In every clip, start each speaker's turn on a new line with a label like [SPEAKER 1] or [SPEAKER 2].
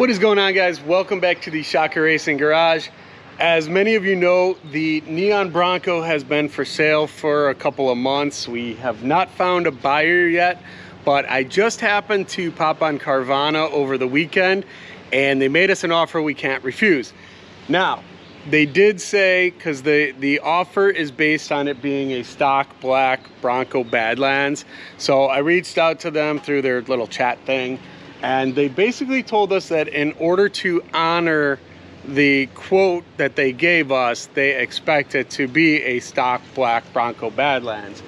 [SPEAKER 1] What is going on, guys? Welcome back to the ShockerRacing Garage. As many of you know, the Neon Bronco has been for sale for a couple of months. We have not found a buyer yet, but I just happened to pop on Carvana over the weekend and they made us an offer we can't refuse. Now, they did say, because the offer is based on it being a stock black Bronco Badlands. So I reached out to them through their little chat thing, and they basically told us that in order to honor the quote that they gave us, they expect it to be a stock black Bronco Badlands.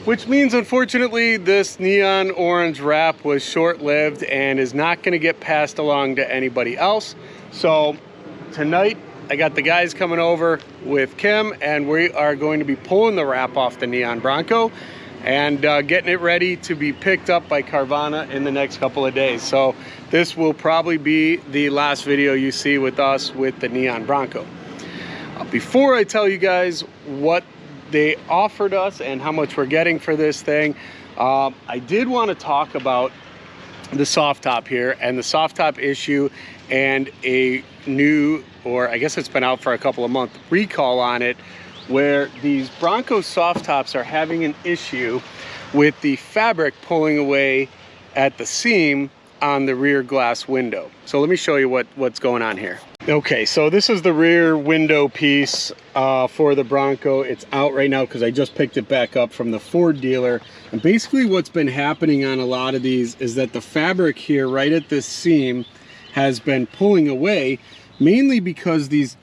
[SPEAKER 1] Which means, unfortunately, this neon orange wrap was short-lived and is not going to get passed along to anybody else. So tonight, I got the guys coming over with Kim, and we are going to be pulling the wrap off the Neon Bronco and getting it ready to be picked up by Carvana in the next couple of days. So this will probably be the last video you see with us with the Neon Bronco. Before I tell you guys what they offered us and how much we're getting for this thing, I did want to talk about the soft top here and the soft top issue and a new, or I guess it's been out for a couple of months, recall on it, where these Bronco soft tops are having an issue with the fabric pulling away at the seam on the rear glass window. So let me show you what's going on here. Okay, so this is the rear window piece for the Bronco. It's out right now because I just picked it back up from the Ford dealer. And basically what's been happening on a lot of these is that the fabric here right at this seam has been pulling away, mainly because these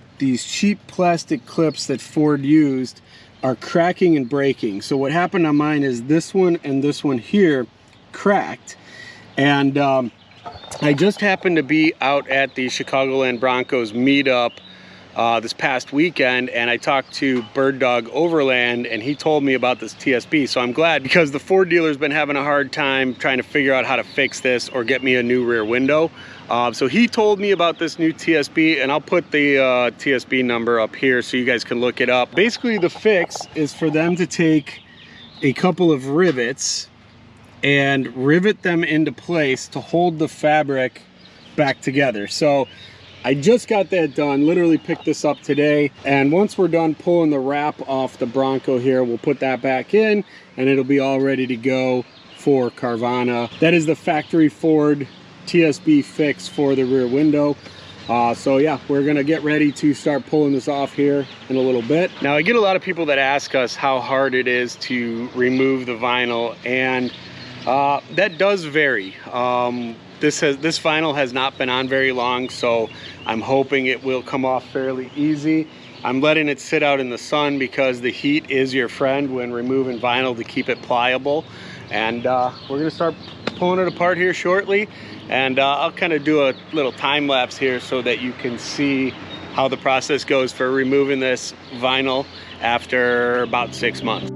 [SPEAKER 1] cheap plastic clips that Ford used are cracking and breaking. So what happened on mine is this one and this one here cracked. And I just happened to be out at the Chicagoland Broncos meetup this past weekend, and I talked to Bird Dog Overland, and he told me about this TSB. So I'm glad, because the Ford dealer's been having a hard time trying to figure out how to fix this or get me a new rear window. So he told me about this new TSB, and I'll put the TSB number up here so you guys can look it up. Basically, the fix is for them to take a couple of rivets and rivet them into place to hold the fabric back together. So I just got that done, literally picked this up today, and once we're done pulling the wrap off the Bronco here, we'll put that back in and it'll be all ready to go for Carvana. That is the factory Ford TSB fix for the rear window. So yeah, we're gonna get ready to start pulling this off here in a little bit. Now, I get a lot of people that ask us how hard it is to remove the vinyl, and that does vary. This vinyl has not been on very long, so I'm hoping it will come off fairly easy. I'm letting it sit out in the sun because the heat is your friend when removing vinyl to keep it pliable. And we're gonna start pulling it apart here shortly, and I'll kind of do a little time lapse here so that you can see how the process goes for removing this vinyl after about 6 months.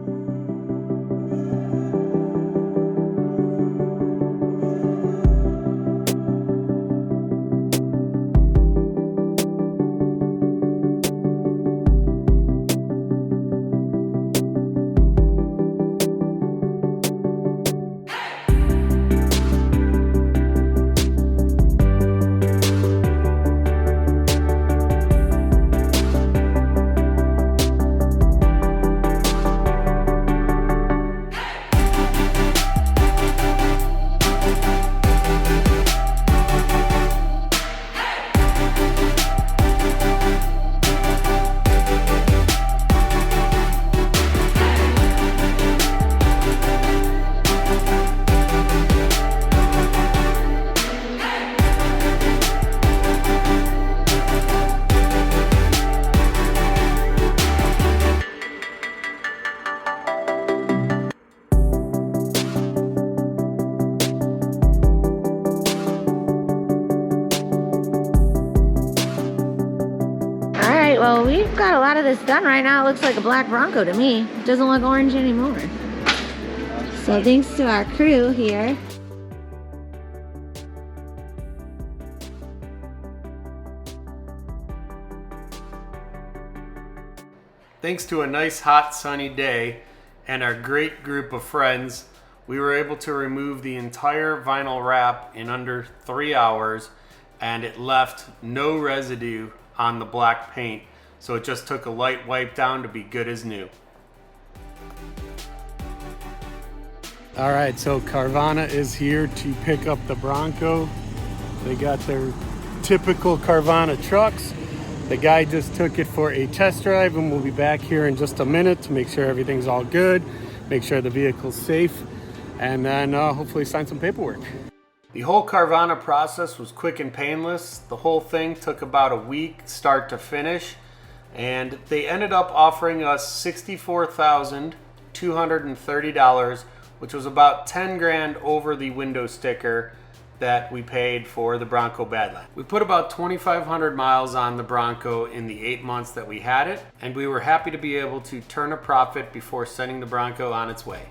[SPEAKER 2] Well, we've got a lot of this done right now. It looks like a black Bronco to me. It doesn't look orange anymore. So thanks to our crew here.
[SPEAKER 1] Thanks to a nice hot sunny day and our great group of friends, we were able to remove the entire vinyl wrap in under 3 hours and it left no residue on the black paint. So it just took a light wipe down to be good as new. All right, so Carvana is here to pick up the Bronco. They got their typical Carvana trucks. The guy just took it for a test drive, and we'll be back here in just a minute to make sure everything's all good, make sure the vehicle's safe, and then hopefully sign some paperwork. The whole Carvana process was quick and painless. The whole thing took about a week, start to finish, and they ended up offering us $64,230, which was about 10 grand over the window sticker that we paid for the Bronco Badlands. We put about 2,500 miles on the Bronco in the 8 months that we had it, and we were happy to be able to turn a profit before sending the Bronco on its way.